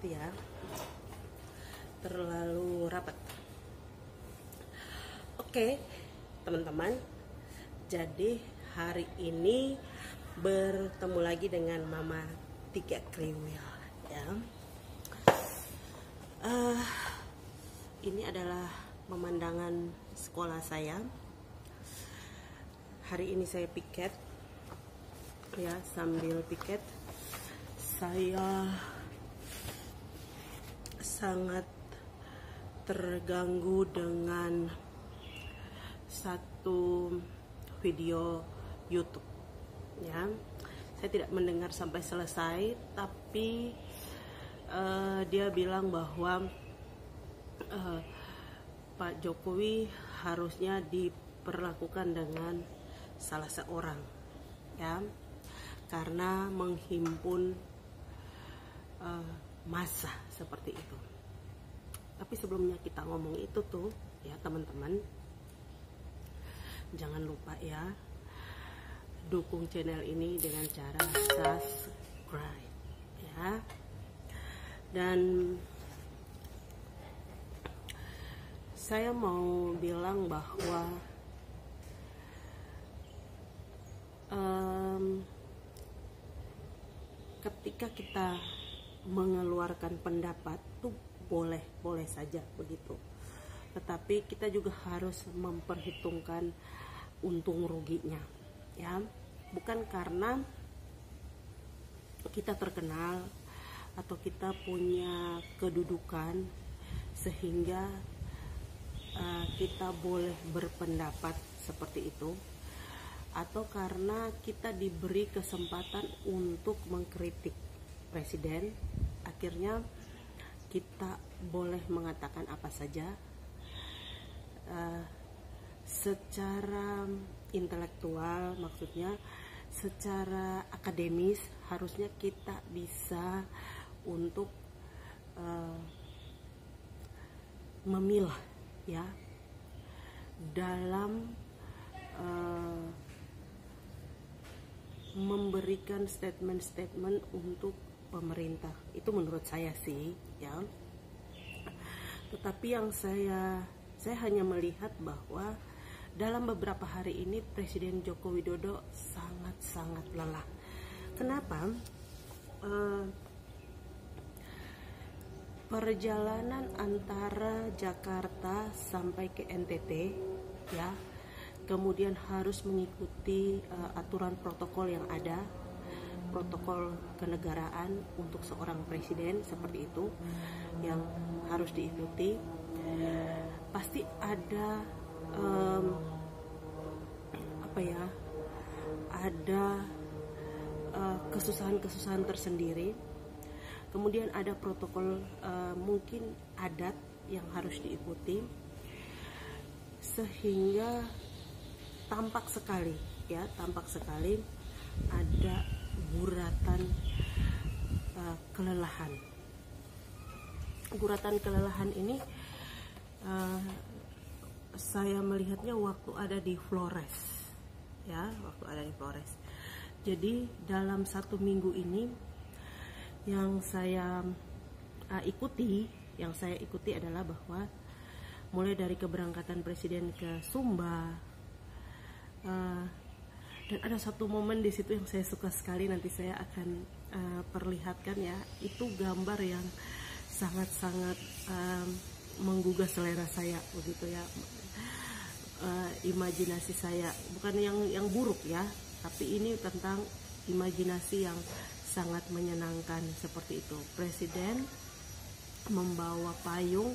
ya, terlalu rapat. Oke, teman-teman, jadi hari ini bertemu lagi dengan Mama Tiga Kriwil ya. Ini adalah pemandangan sekolah saya. Hari ini saya piket ya, sambil piket saya sangat terganggu dengan satu video YouTube ya. Saya tidak mendengar sampai selesai, tapi dia bilang bahwa Pak Jokowi harusnya diperlakukan dengan salah seorang ya, karena menghimpun massa seperti itu. Tapi sebelumnya kita ngomong itu tuh ya teman-teman, jangan lupa ya, dukung channel ini dengan cara subscribe ya. Dan saya mau bilang bahwa ketika kita mengeluarkan pendapat tuh boleh saja begitu, tetapi kita juga harus memperhitungkan untung ruginya ya. Bukan karena kita terkenal atau kita punya kedudukan sehingga kita boleh berpendapat seperti itu, atau karena kita diberi kesempatan untuk mengkritik presiden akhirnya kita boleh mengatakan apa saja. Secara intelektual, maksudnya secara akademis, harusnya kita bisa untuk memilah ya dalam memberikan statement-statement untuk pemerintah. Itu menurut saya sih ya. Tetapi yang saya hanya melihat bahwa dalam beberapa hari ini Presiden Joko Widodo sangat-sangat lelah. Kenapa? Perjalanan antara Jakarta sampai ke NTT ya, kemudian harus mengikuti aturan protokol yang ada, protokol kenegaraan untuk seorang presiden seperti itu yang harus diikuti. Pasti ada ada kesusahan-kesusahan tersendiri. Kemudian ada protokol mungkin adat yang harus diikuti, sehingga tampak sekali ada guratan kelelahan. Guratan kelelahan ini saya melihatnya waktu ada di Flores ya, Jadi dalam 1 minggu ini yang saya ikuti adalah bahwa mulai dari keberangkatan presiden ke Sumba, dan ada satu momen di situ yang saya suka sekali, nanti saya akan perlihatkan ya. Itu gambar yang sangat-sangat menggugah selera saya begitu ya. Imajinasi saya, bukan yang buruk ya, tapi ini tentang imajinasi yang sangat menyenangkan seperti itu. Presiden membawa payung,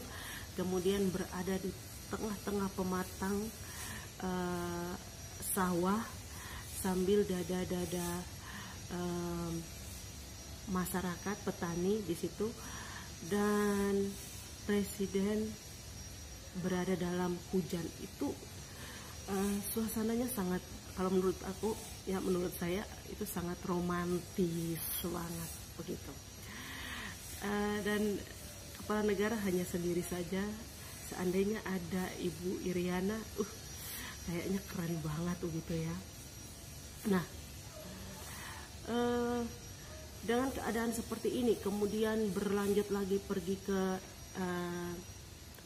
kemudian berada di tengah-tengah pematang sawah sambil dada-dada masyarakat petani di situ, dan presiden berada dalam hujan. Itu suasananya sangat, kalau menurut aku ya, menurut saya itu sangat romantis banget begitu. Dan kepala negara hanya sendiri saja. Seandainya ada Ibu Iriana, kayaknya keren banget begitu ya. Nah, dengan keadaan seperti ini kemudian berlanjut lagi pergi ke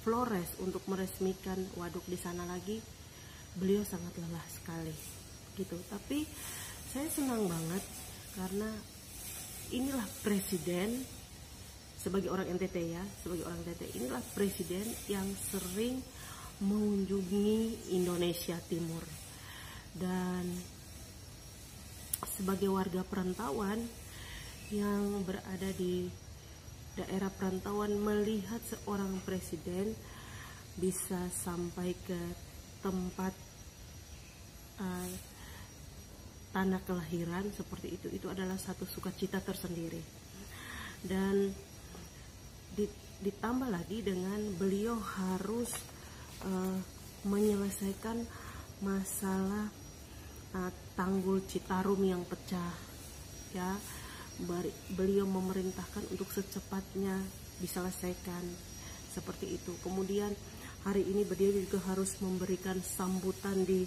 Flores untuk meresmikan waduk di sana lagi, beliau sangat lelah sekali gitu. Tapi saya senang banget karena inilah presiden, sebagai orang NTT ya, sebagai orang NTT, inilah presiden yang sering mengunjungi Indonesia Timur. Dan sebagai warga perantauan yang berada di daerah perantauan, melihat seorang presiden bisa sampai ke tempat tanah kelahiran seperti itu adalah satu sukacita tersendiri. Dan ditambah lagi dengan beliau harus menyelesaikan masalah tanggul Citarum yang pecah ya. Beliau memerintahkan untuk secepatnya diselesaikan seperti itu. Kemudian hari ini beliau juga harus memberikan sambutan di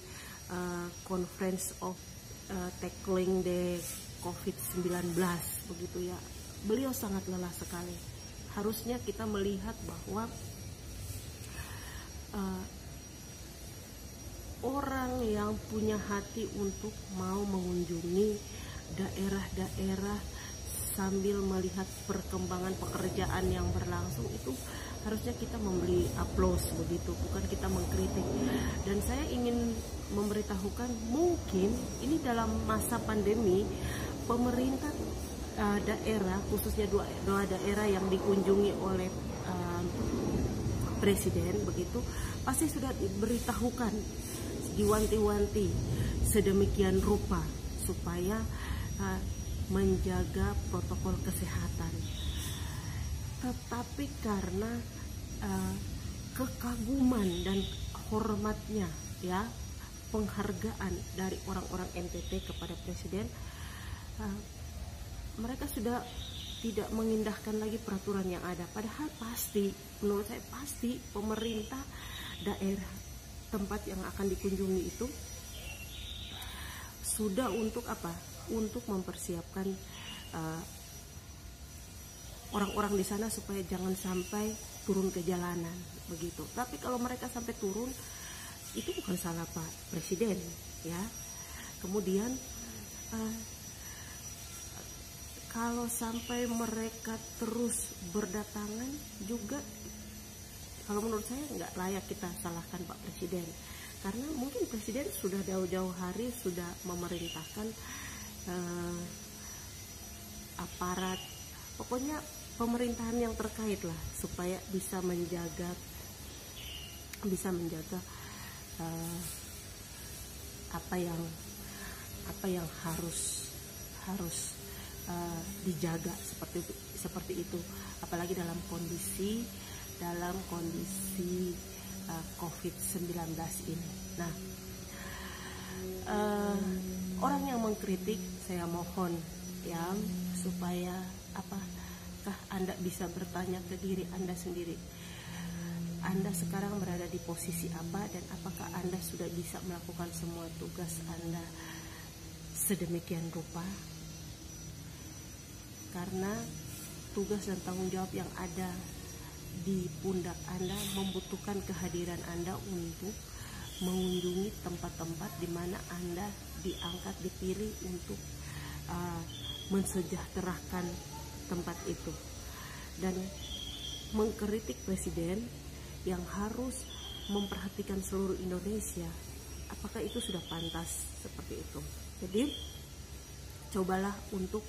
Conference of Tackling the COVID-19 begitu ya. Beliau sangat lelah sekali. Harusnya kita melihat bahwa orang yang punya hati untuk mau mengunjungi daerah-daerah sambil melihat perkembangan pekerjaan yang berlangsung, itu harusnya kita memberi aplaus begitu, bukan kita mengkritik. Dan saya ingin memberitahukan, mungkin ini dalam masa pandemi pemerintah daerah, khususnya dua daerah yang dikunjungi oleh presiden begitu, pasti sudah diberitahukan, diwanti-wanti sedemikian rupa supaya menjaga protokol kesehatan. Tetapi karena kekaguman dan hormatnya ya, penghargaan dari orang-orang NTT kepada presiden, mereka sudah tidak mengindahkan lagi peraturan yang ada. Padahal pasti, menurut saya pasti pemerintah daerah tempat yang akan dikunjungi itu sudah untuk apa? Untuk mempersiapkan orang-orang di sana supaya jangan sampai turun ke jalanan begitu. Tapi kalau mereka sampai turun, itu bukan salah Pak Presiden ya. Kemudian kalau sampai mereka terus berdatangan juga, kalau menurut saya nggak layak kita salahkan Pak Presiden, karena mungkin Presiden sudah jauh-jauh hari sudah memerintahkan aparat, pokoknya pemerintahan yang terkait lah, supaya bisa menjaga apa yang harus dijaga seperti itu, apalagi dalam kondisi COVID-19 ini. Nah, orang yang mengkritik, saya mohon ya, supaya apakah Anda bisa bertanya ke diri Anda sendiri, Anda sekarang berada di posisi apa, dan apakah Anda sudah bisa melakukan semua tugas Anda sedemikian rupa? Karena tugas dan tanggung jawab yang ada di pundak Anda membutuhkan kehadiran Anda untuk mengunjungi tempat-tempat di mana Anda diangkat, dipilih untuk mensejahterakan tempat itu. Dan mengkritik presiden yang harus memperhatikan seluruh Indonesia, apakah itu sudah pantas seperti itu? Jadi cobalah untuk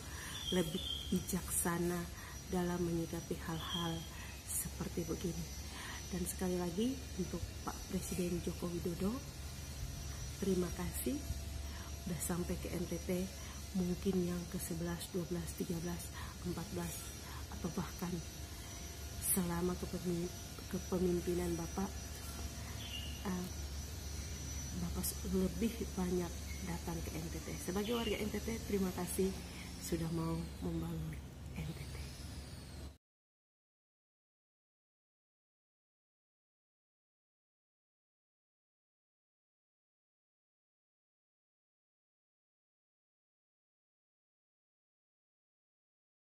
lebih bijaksana dalam menyikapi hal-hal seperti begini. Dan sekali lagi untuk Pak Presiden Joko Widodo, terima kasih udah sampai ke NTT, mungkin yang ke-11, 12, 13, 14, atau bahkan selama kepemimpinan Bapak lebih banyak datang ke NTT. Sebagai warga NTT, terima kasih sudah mau membangun.